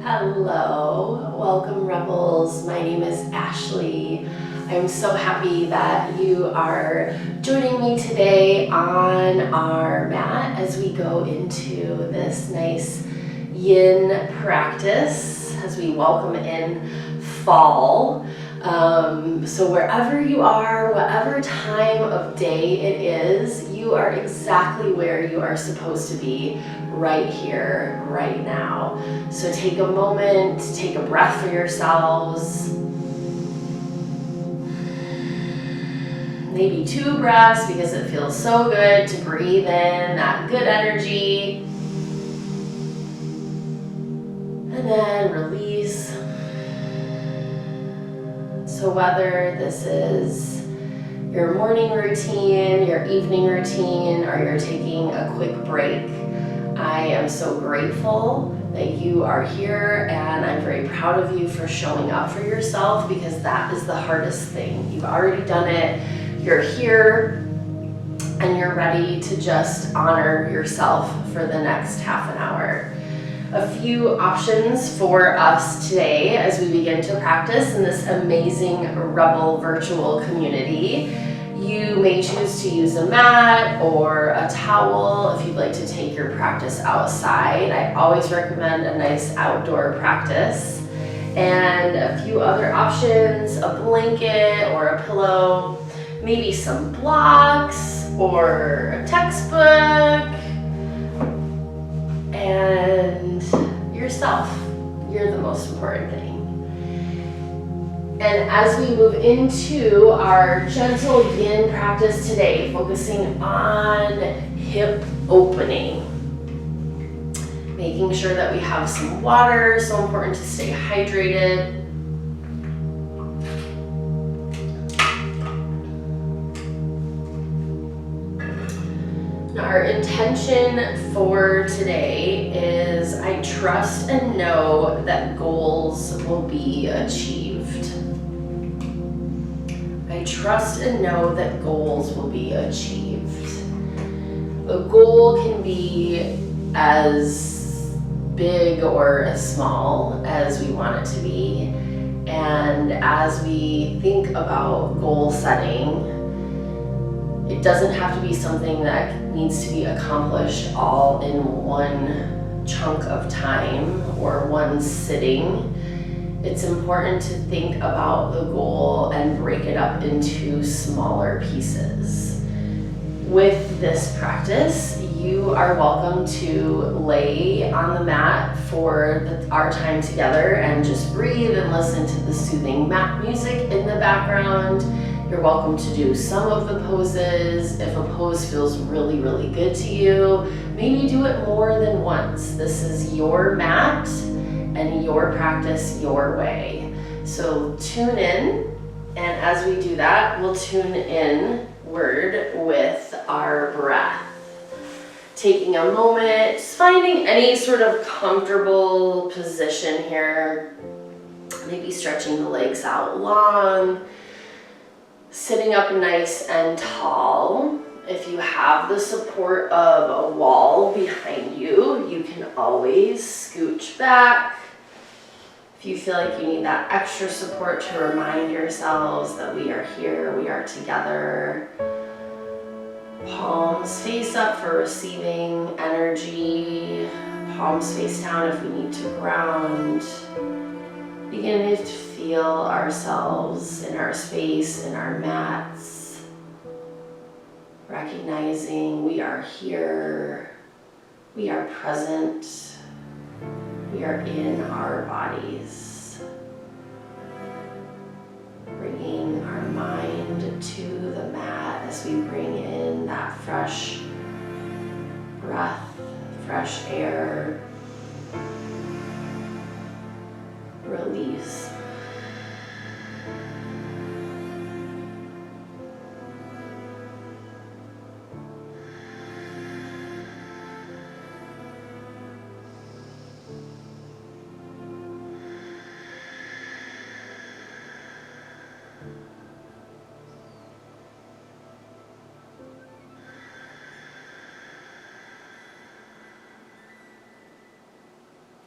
Hello, welcome Rebels. My name is Ashley. I'm so happy that you are joining me today on our mat as we go into this nice yin practice as we welcome in fall. So wherever you are, whatever time of day it is, you are exactly where you are supposed to be right here, right now. So take a moment, take a breath for yourselves. Maybe 2 breaths because it feels so good to breathe in that good energy. And then release. So whether this is your morning routine, your evening routine, or you're taking a quick break, I am so grateful that you are here, and I'm very proud of you for showing up for yourself, because that is the hardest thing. You've already done it, you're here, and you're ready to just honor yourself for the next half an hour. A few options for us today as we begin to practice in this amazing Rebel virtual community. You may choose to use a mat or a towel if you'd like to take your practice outside. I always recommend a nice outdoor practice. And a few other options, a blanket or a pillow, maybe some blocks or a textbook, and yourself. You're the most important thing. And as we move into our gentle yin practice today, focusing on hip opening, making sure that we have some water, so important to stay hydrated. Our intention for today is I trust and know that goals will be achieved. I trust and know that goals will be achieved. A goal can be as big or as small as we want it to be. And as we think about goal setting, it doesn't have to be something that needs to be accomplished all in one chunk of time or one sitting. It's important to think about the goal and break it up into smaller pieces. With this practice, you are welcome to lay on the mat for our time together and just breathe and listen to the soothing mat music in the background. You're welcome to do some of the poses. If a pose feels really, really good to you, maybe do it more than once. This is your mat and your practice your way. So tune in, and as we do that, we'll tune inward with our breath. Taking a moment, just finding any sort of comfortable position here. Maybe stretching the legs out long. Sitting up nice and tall. If you have the support of a wall behind you, you can always scooch back. If you feel like you need that extra support to remind yourselves that we are here, we are together. Palms face up for receiving energy. Palms face down if we need to ground. Begin to feel ourselves in our space, in our mats, recognizing we are here, we are present, we are in our bodies. Bringing our mind to the mat as we bring in that fresh breath, fresh air. Release.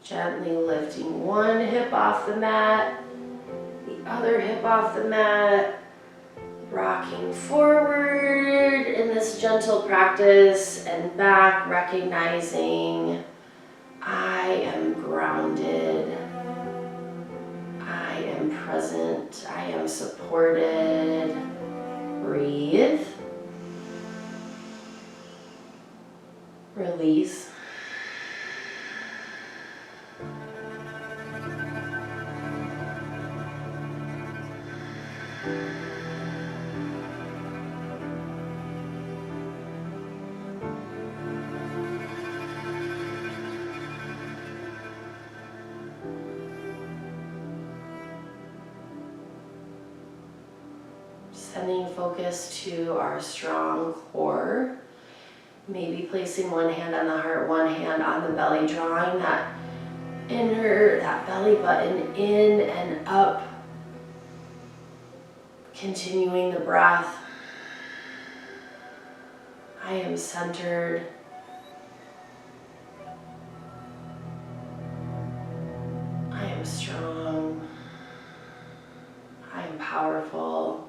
Gently lifting one hip off the mat, the other hip off the mat, rocking forward in this gentle practice and back, recognizing I am grounded, I am present, I am supported. Breathe. Release. Sending focus to our strong core. Maybe placing one hand on the heart, one hand on the belly, drawing that belly button in and up. Continuing the breath. I am centered. I am strong. I am powerful.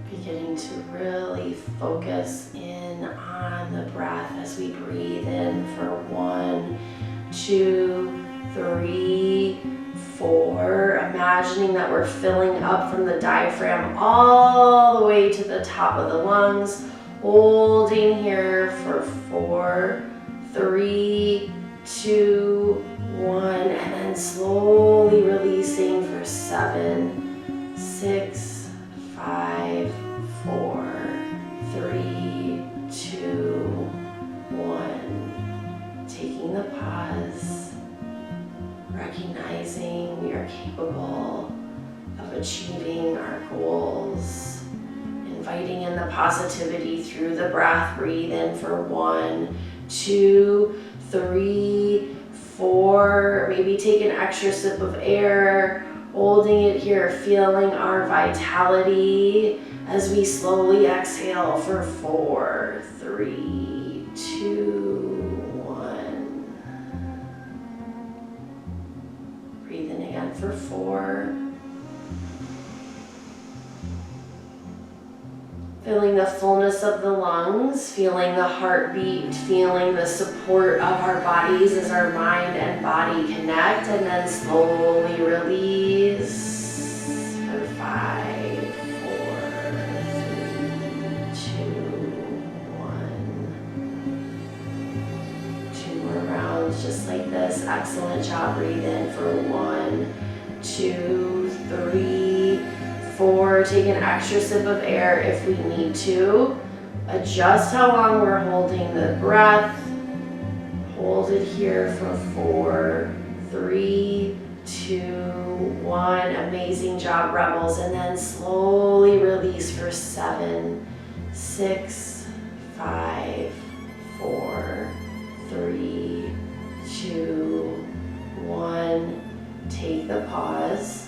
Beginning to really focus in on the breath as we breathe in for 1, 2, 3, 4. Imagining that we're filling up from the diaphragm all the way to the top of the lungs. Holding here for 4, 3, 2, 1, and then slowly releasing for 7, 6, 5, 4, 3, 2, 1. Taking the pause, recognizing we are capable of achieving our goals. Inviting in the positivity through the breath. Breathe in for 1, 2, 3, 4. Maybe take an extra sip of air. Holding it here, feeling our vitality as we slowly exhale for 4, 3, 2, 1. Breathe in again for 4. Feeling the fullness of the lungs, feeling the heartbeat, feeling the support of our bodies as our mind and body connect, and then slowly release for 5, 4, 3, 2, 1. 2 more rounds just like this. Excellent job. Breathe in for 1, 2, 3, 4. Take an extra sip of air if we need to. Adjust how long we're holding the breath. Hold it here for 4, 3, 2, 1. Amazing job, rebels. And then slowly release for 7, 6, 5, 4, 3, 2, 1. Take the pause.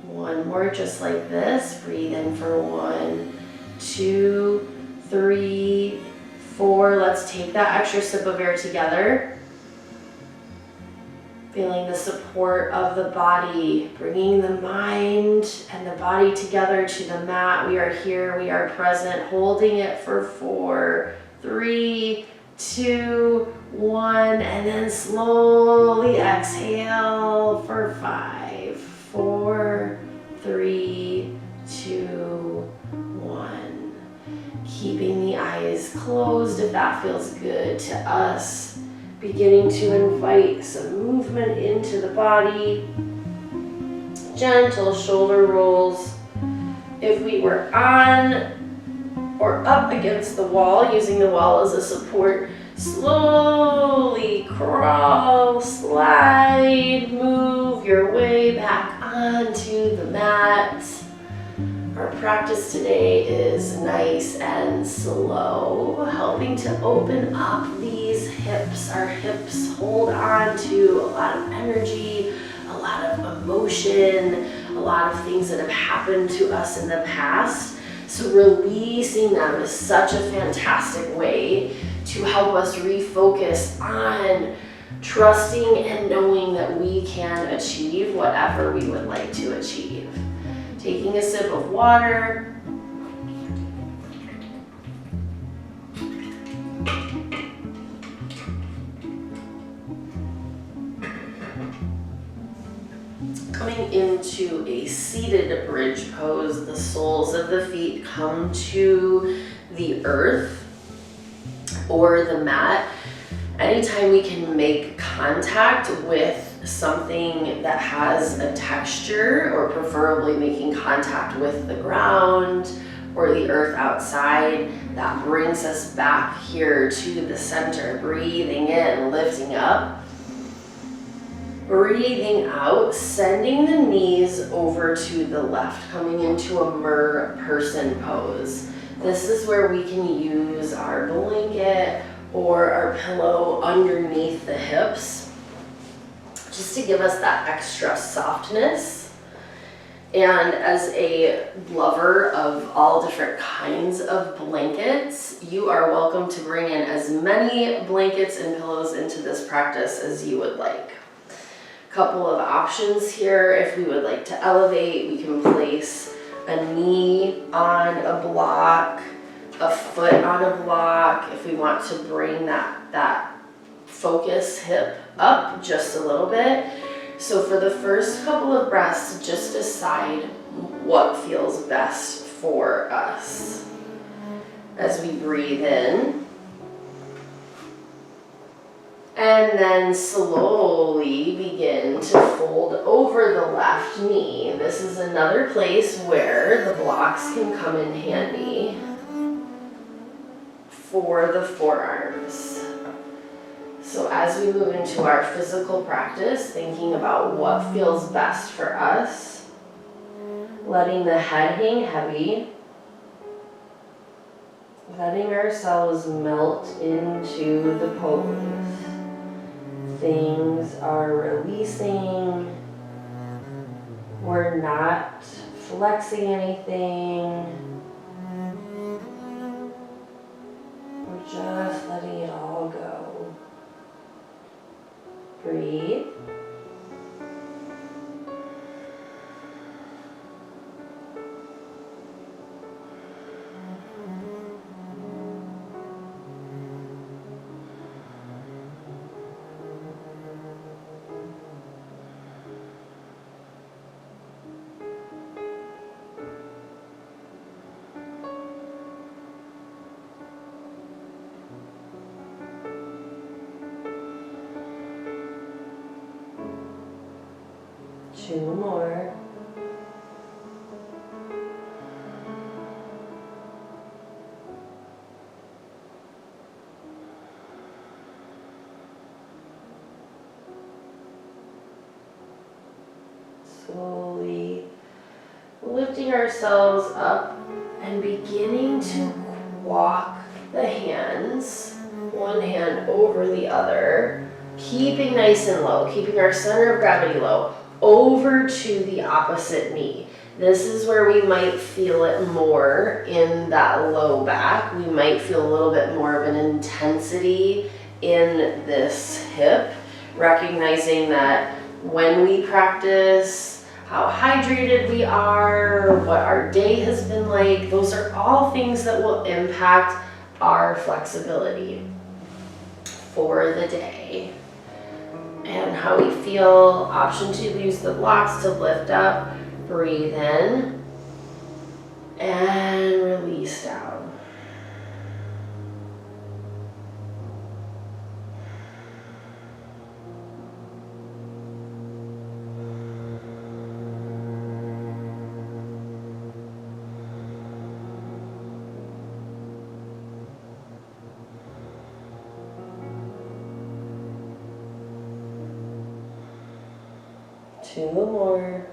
1 more just like this. Breathe in for 1, 2, 3, 4. Let's take that extra sip of air together. Feeling the support of the body, bringing the mind and the body together to the mat. We are here, we are present, holding it for 4, 3, 2, 1, and then slowly exhale for 5, 4, 3, 2, 1. Keeping the eyes closed if that feels good to us. Beginning to invite some movement into the body. Gentle shoulder rolls. If we were on or up against the wall, using the wall as a support, slowly crawl, slide, move your way back onto the mat. Our practice today is nice and slow, helping to open up these hips. Our hips hold on to a lot of energy, a lot of emotion, a lot of things that have happened to us in the past. So releasing them is such a fantastic way to help us refocus on trusting and knowing that we can achieve whatever we would like to achieve. Taking a sip of water. Coming into a seated bridge pose, the soles of the feet come to the earth or the mat. Anytime we can make contact with something that has a texture, or preferably making contact with the ground or the earth outside, that brings us back here to the center. Breathing in, lifting up. Breathing out, sending the knees over to the left, coming into a mer person pose. This is where we can use our blanket or our pillow underneath the hips, just to give us that extra softness. And as a lover of all different kinds of blankets, you are welcome to bring in as many blankets and pillows into this practice as you would like. Couple of options here. If we would like to elevate, we can place a knee on a block, a foot on a block. If we want to bring that focus hip up just a little bit. So for the first couple of breaths, just decide what feels best for us. As we breathe in, and then slowly begin to fold over the left knee. This is another place where the blocks can come in handy for the forearms. So as we move into our physical practice, thinking about what feels best for us, letting the head hang heavy, letting ourselves melt into the pose. Things are releasing. We're not flexing anything. We're just letting it all go. Breathe. Two more. Slowly lifting ourselves up and beginning to walk the hands, one hand over the other, keeping nice and low, keeping our center of gravity low, over to the opposite knee. This is where we might feel it more in that low back. We might feel a little bit more of an intensity in this hip, recognizing that when we practice, how hydrated we are, what our day has been like, those are all things that will impact our flexibility for the day. And how we feel. Option to use the blocks to lift up. Breathe in and release down. Two more.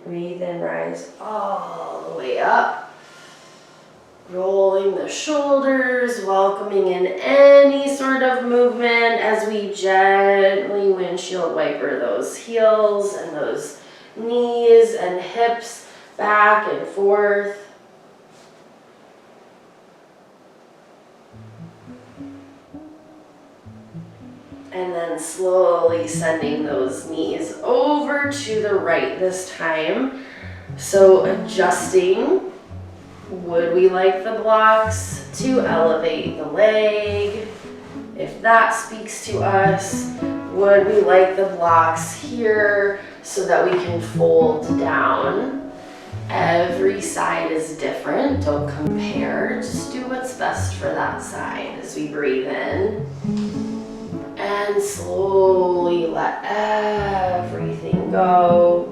Breathe in, rise all the way up. Rolling the shoulders, welcoming in any sort of movement as we gently windshield wiper those heels and those knees and hips back and forth. And then slowly sending those knees over to the right this time. So adjusting. Would we like the blocks to elevate the leg? If that speaks to us, would we like the blocks here so that we can fold down? Every side is different. Don't compare. Just do what's best for that side as we breathe in. And slowly let everything go.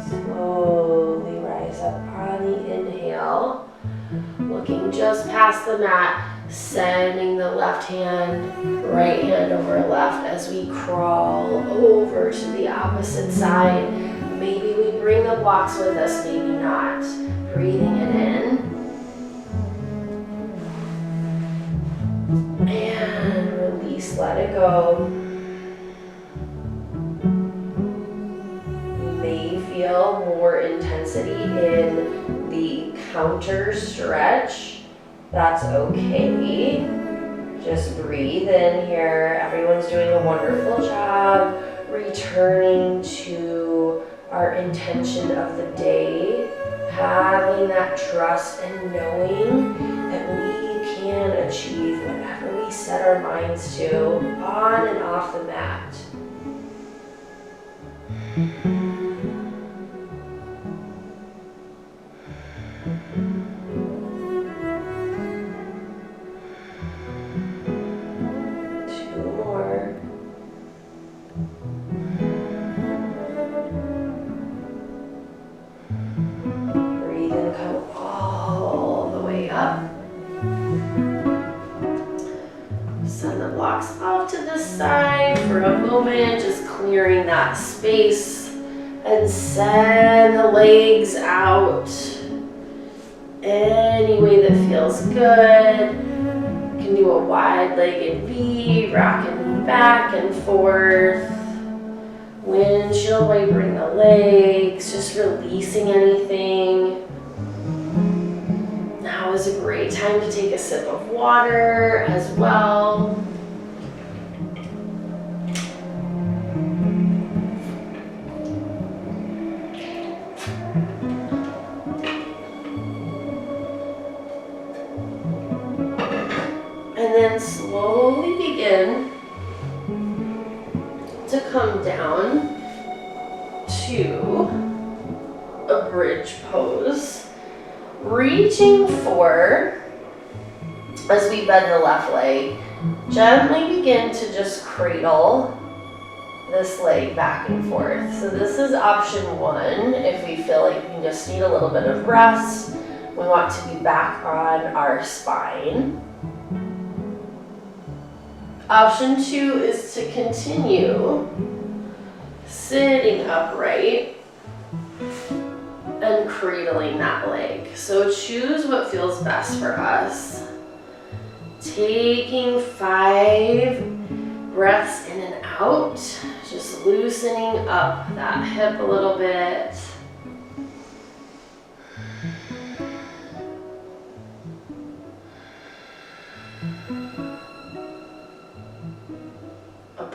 Slowly rise up on the inhale, looking just past the mat, sending the left hand, right hand over left as we crawl over to the opposite side. Maybe we bring the blocks with us, maybe not. Breathing it in. And release, let it go. Feel more intensity in the counter stretch. That's okay. Just breathe in here. Everyone's doing a wonderful job returning to our intention of the day, having that trust and knowing that we can achieve whatever we set our minds to on and off the mat. Side for a moment, just clearing that space, and send the legs out any way that feels good. You can do a wide-legged V, rocking back and forth, windshield wipering the legs, just releasing anything. Now is a great time to take a sip of water as well. And then slowly begin to come down to a bridge pose. Reaching for, as we bend the left leg, gently begin to just cradle this leg back and forth. So this is option one. If we feel like we just need a little bit of rest, we want to be back on our spine. Option two is to continue sitting upright and cradling that leg. So choose what feels best for us. Taking 5 breaths in and out, just loosening up that hip a little bit.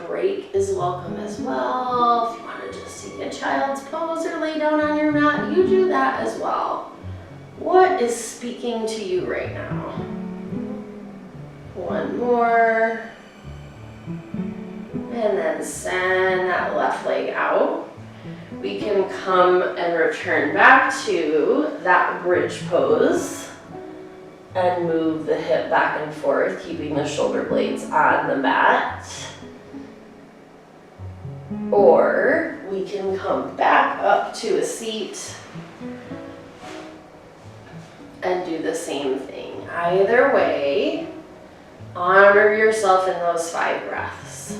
Break is welcome as well. If you want to take a child's pose or lay down on your mat, you do that as well. What is speaking to you right now? One more. And then send that left leg out. We can come and return back to that bridge pose and move the hip back and forth, keeping the shoulder blades on the mat. Or we can come back up to a seat and do the same thing. Either way, honor yourself in those 5 breaths.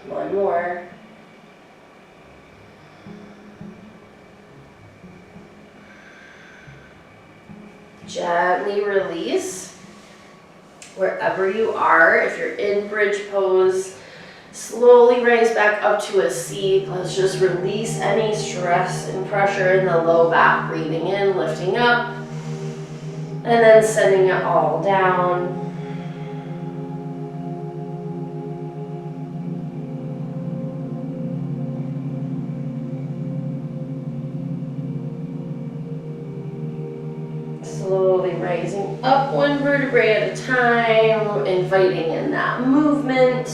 One more. Gently release wherever you are. If you're in bridge pose, slowly rise back up to a seat. Let's just release any stress and pressure in the low back. Breathing in, lifting up, and then sending it all down. Slowly rising up one vertebrae at a time, inviting in that movement.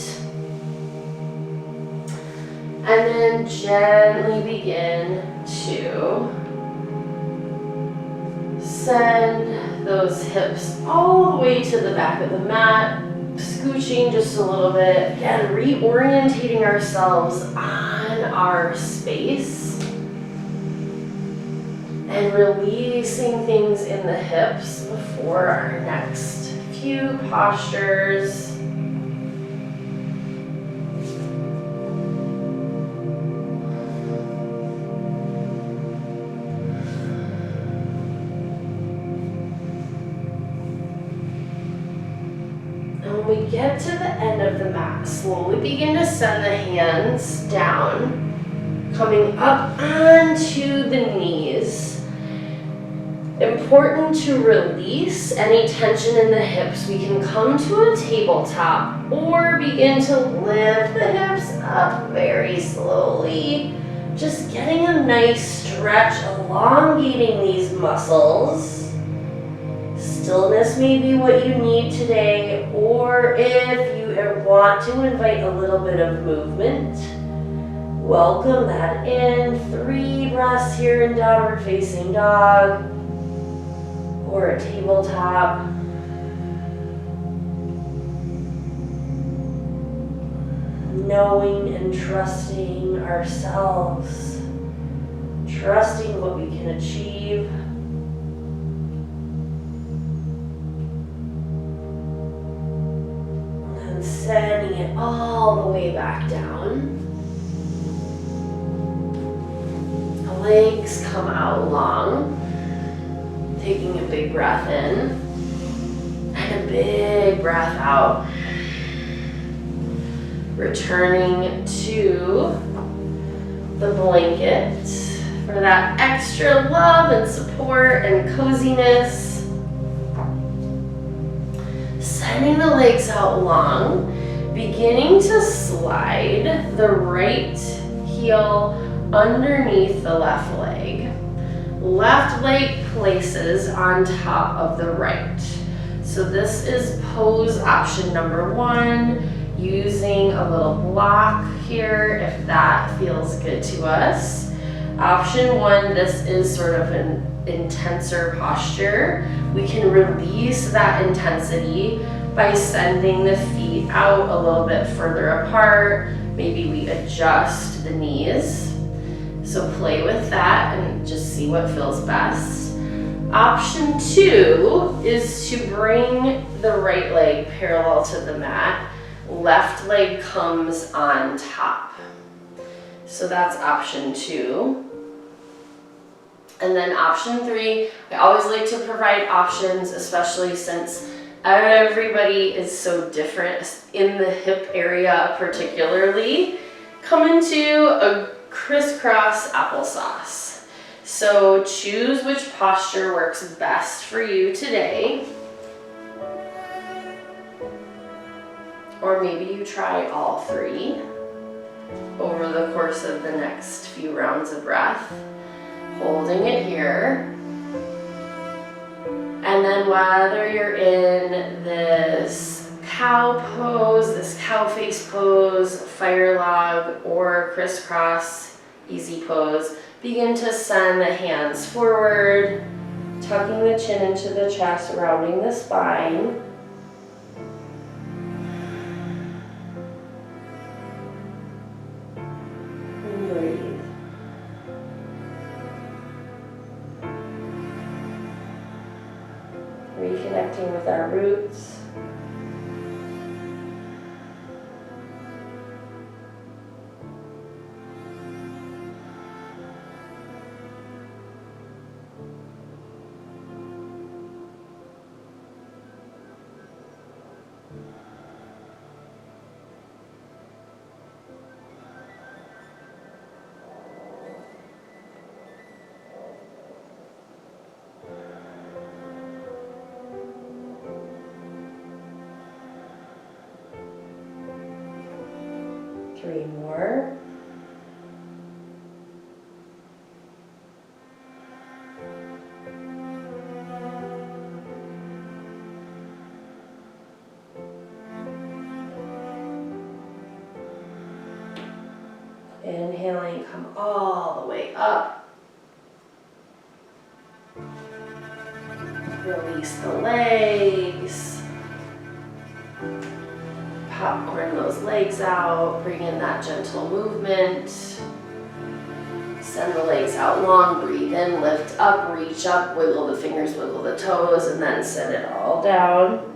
And then gently begin to send those hips all the way to the back of the mat, scooching just a little bit. Again, reorientating ourselves on our space. And releasing things in the hips before our next few postures. And when we get to the end of the mat, slowly begin to send the hands down, coming up onto the knees. Important to release any tension in the hips. We can come to a tabletop or begin to lift the hips up very slowly. Just getting a nice stretch, elongating these muscles. Stillness may be what you need today, or if you want to invite a little bit of movement, welcome that in. 3 breaths here in downward facing dog. Or a tabletop. Knowing and trusting ourselves, trusting what we can achieve. And sending it all the way back down. The legs come out long. Taking a big breath in and a big breath out. Returning to the blanket for that extra love and support and coziness. Sending the legs out long, beginning to slide the right heel underneath the left leg. Left leg places on top of the right. So this is pose option number 1, using a little block here if that feels good to us. Option 1, this is sort of an intenser posture. We can release that intensity by sending the feet out a little bit further apart. Maybe we adjust the knees. So play with that and just see what feels best. Option 2 is to bring the right leg parallel to the mat. Left leg comes on top. So that's option 2. And then option 3, I always like to provide options, especially since everybody is so different in the hip area particularly. Come into a crisscross applesauce. So choose which posture works best for you today. Or maybe you try all three over the course of the next few rounds of breath, holding it here. And then whether you're in this cow pose, this cow face pose, fire log, or crisscross easy pose, begin to send the hands forward, tucking the chin into the chest, rounding the spine. And breathe. Reconnecting with our roots. Three more. Inhaling, come all the way up. Release the legs. Popcorn those legs out, bring in that gentle movement. Send the legs out long, breathe in, lift up, reach up, wiggle the fingers, wiggle the toes, and then send it all down.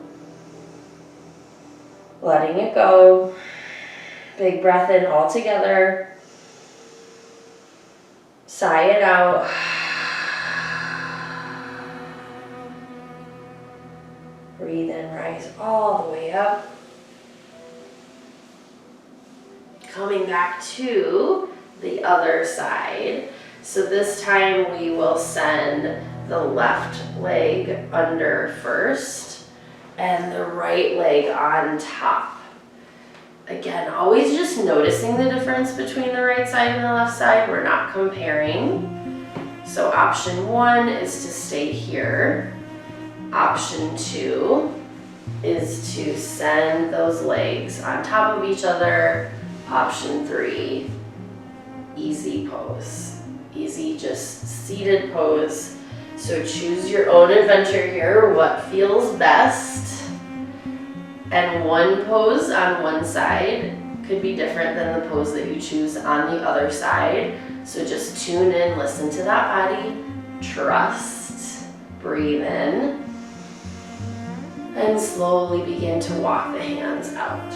Letting it go. Big breath in all together. Sigh it out. Breathe in, rise all the way up. Coming back to the other side. So this time we will send the left leg under first and the right leg on top. Again, always just noticing the difference between the right side and the left side. We're not comparing. So option one is to stay here. Option two is to send those legs on top of each other. Option three, easy pose. Easy, just seated pose. So choose your own adventure here, what feels best. And one pose on one side could be different than the pose that you choose on the other side. So just tune in, listen to that body, trust, breathe in, and slowly begin to walk the hands out.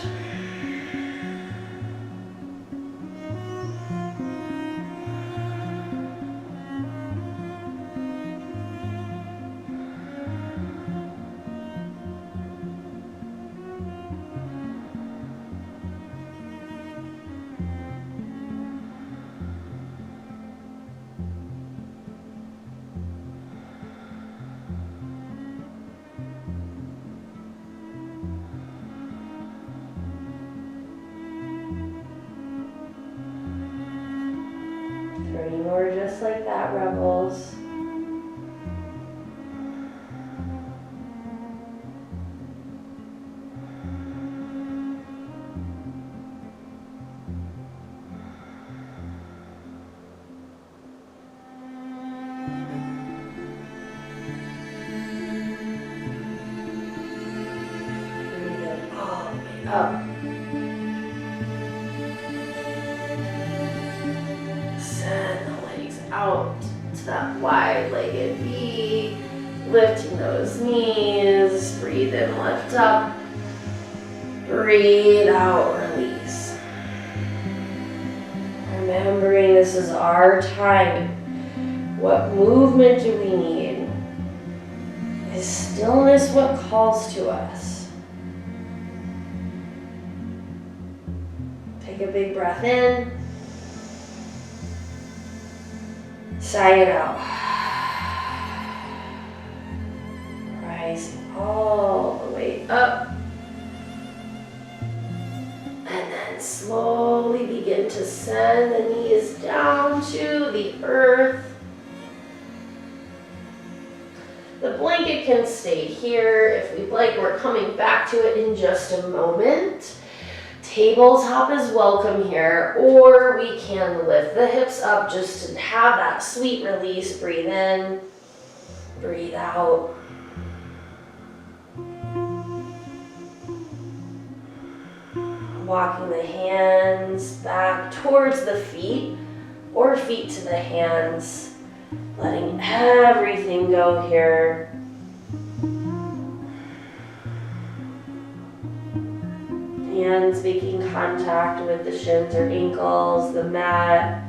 Three more just like that, rebels. Breathe in all the way up. Out to that wide-legged V, lifting those knees, breathe in, lift up, breathe out, release. Remembering this is our time. What movement do we need? Is stillness what calls to us? Take a big breath in. Sigh it out. Rising all the way up. And then slowly begin to send the knees down to the earth. The blanket can stay here. If we'd like, we're coming back to it in just a moment. Tabletop is welcome here, or we can lift the hips up just to have that sweet release. Breathe in, breathe out. Walking the hands back towards the feet or feet to the hands, letting everything go here. Hands making contact with the shins or ankles, the mat.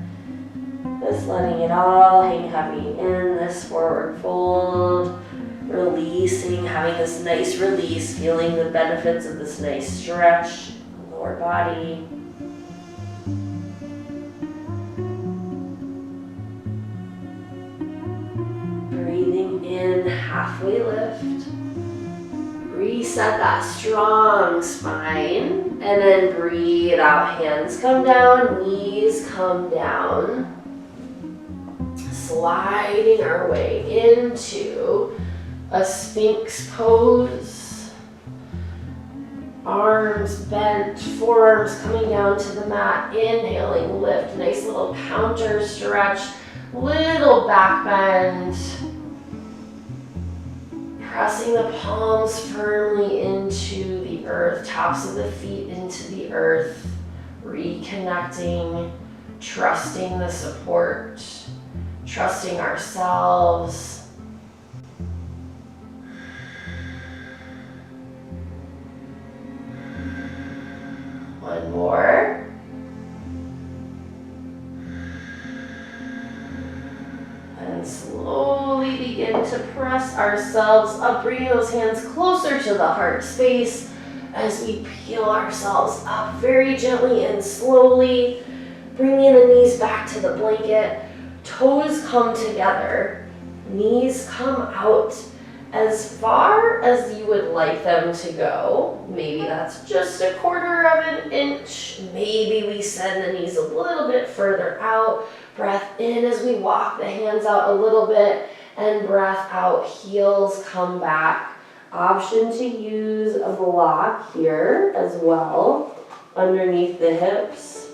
Just letting it all hang heavy in this forward fold. Releasing, having this nice release, feeling the benefits of this nice stretch. Lower body. Breathing in, halfway lift. Reset that strong spine. And then breathe out, hands come down, knees come down. Sliding our way into a Sphinx pose. Arms bent, forearms coming down to the mat. Inhaling, lift, nice little counter stretch, little back bend. Pressing the palms firmly into the earth, tops of the feet into the earth. Reconnecting, trusting the support, trusting ourselves. One more. And slowly begin to press ourselves up, bringing those hands closer to the heart space as we peel ourselves up very gently and slowly, bringing the knees back to the blanket. Toes come together, knees come out as far as you would like them to go. Maybe that's just 1/4 of an inch. Maybe we send the knees a little bit further out. Breath in as we walk the hands out a little bit, and breath out, heels come back. Option to use a block here as well, underneath the hips.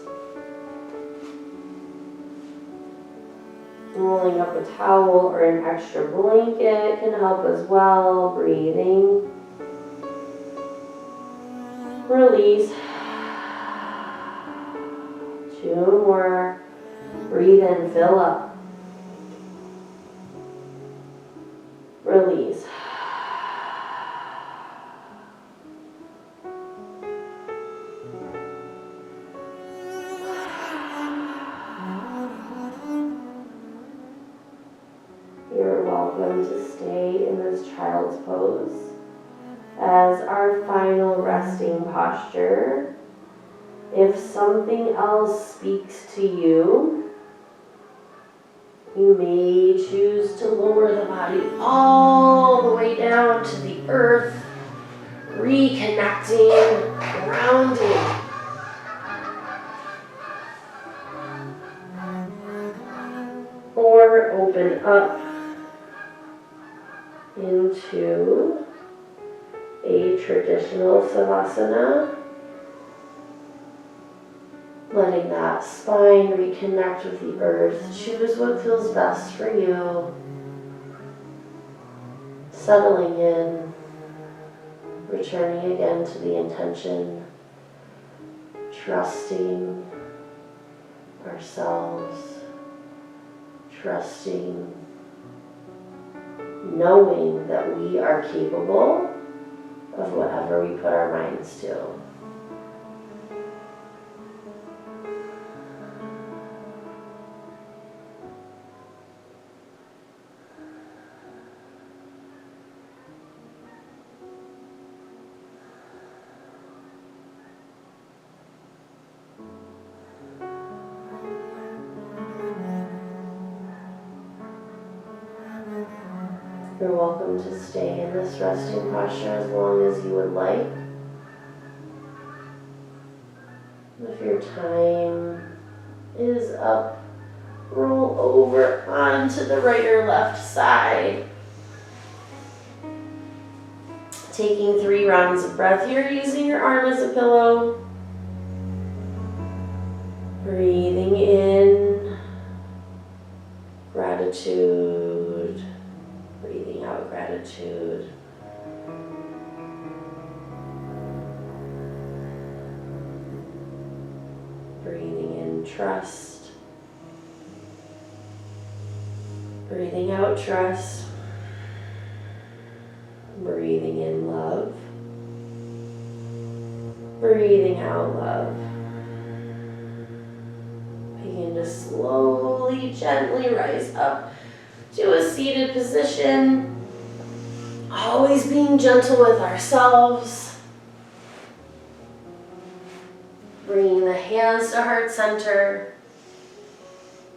Rolling up a towel or an extra blanket can help as well. Breathing. Release. 2 more. Breathe in, fill up. Release. You're welcome to stay in this child's pose as our final resting posture. If something else speaks to you, you may choose to lower the body all the way down to the earth, reconnecting, grounding. Or open up into a traditional savasana. Letting that spine reconnect with the earth. Choose what feels best for you. Settling in. Returning again to the intention. Trusting ourselves. Trusting. Knowing that we are capable of whatever we put our minds to. You're welcome to stay in this resting posture as long as you would like. If your time is up, roll over onto the right or left side. Taking 3 rounds of breath here, using your arm as a pillow. Breathing in, gratitude. Breathing out, gratitude. Breathing in, trust. Breathing out, trust. Breathing in, love. Breathing out, love. Begin to slowly, gently rise up to a seated position. Always being gentle with ourselves. Bringing the hands to heart center.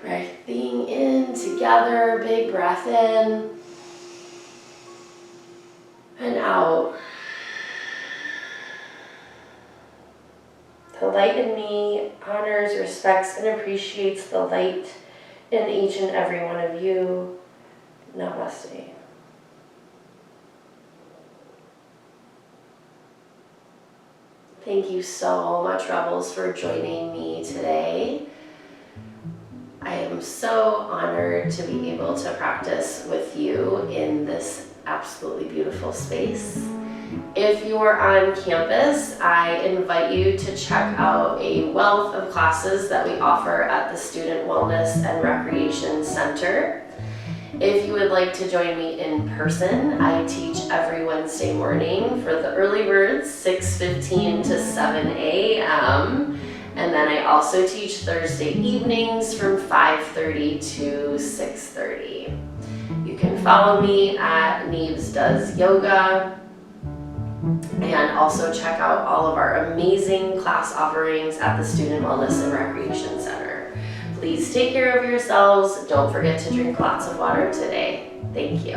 Breathing in together, big breath in. And out. The light in me honors, respects, and appreciates the light in each and every one of you. Namaste. Thank you so much, Rebels, for joining me today. I am so honored to be able to practice with you in this absolutely beautiful space. If you are on campus, I invite you to check out a wealth of classes that we offer at the Student Wellness and Recreation Center. If you would like to join me in person, I teach every Wednesday morning for the early birds, 6:15 to 7 a.m. And then I also teach Thursday evenings from 5:30 to 6:30. You can follow me at Neebs Does Yoga, and also check out all of our amazing class offerings at the Student Wellness and Recreation Center. Please take care of yourselves. Don't forget to drink lots of water today. Thank you.